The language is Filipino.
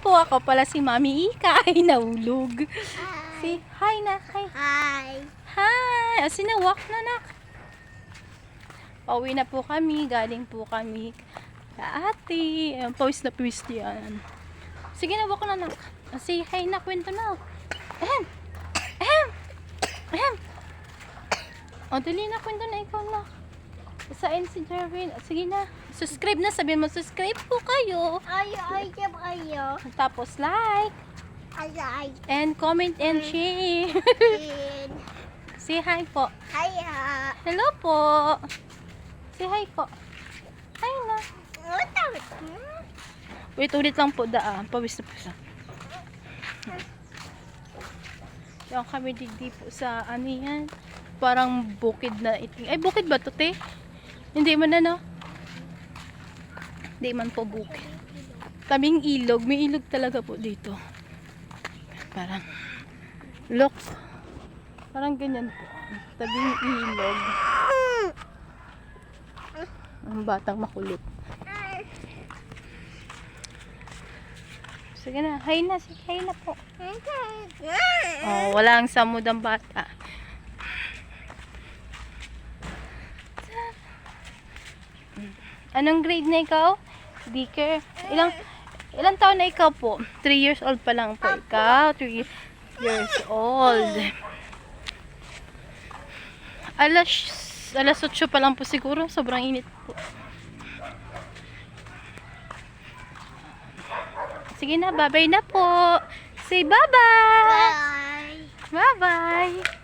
po, ako pala si Mami Ika ay nahulog. Si hi na, hi. Hi. Hi! Sinawak na nak. Pauwi na po kami, galing po kami sa ate. Ayan, pawis na pawis yan. Sige na, walk na nak. Say hi na, kwento na. Ahem! Ahem! Ahem! O, dali na, kwento na ikaw na. Isain si Jerwin. Sige na, subscribe na, sabihin mo, subscribe po kayo. Ayo. Tapos like. Ay. And comment and share. Say hi po. Hiya. Hello po. Say hi po. Hi na. Wait, ulit lang po daan. Pawis na po sa. Yan kami digdi po sa ano yan. Parang bukid na iting. Ay, bukid ba to, te? Hindi man na, no? Hindi man po bukid. Tabing ilog. May ilog talaga po dito. Parang, look. Parang ganyan po. Tabing ilog. Ang batang makulit. Sige na, hi na. Hi na po. Oh, walang samud ang bata. Anong grade na ikaw? Dicker. Ilang taon na ikaw po? 3 years old pa lang po ikaw. 3 years old. Alas 8 pa lang po siguro. Sobrang init po. Sige na, bye-bye na po. Say bye-bye. Bye. Bye-bye.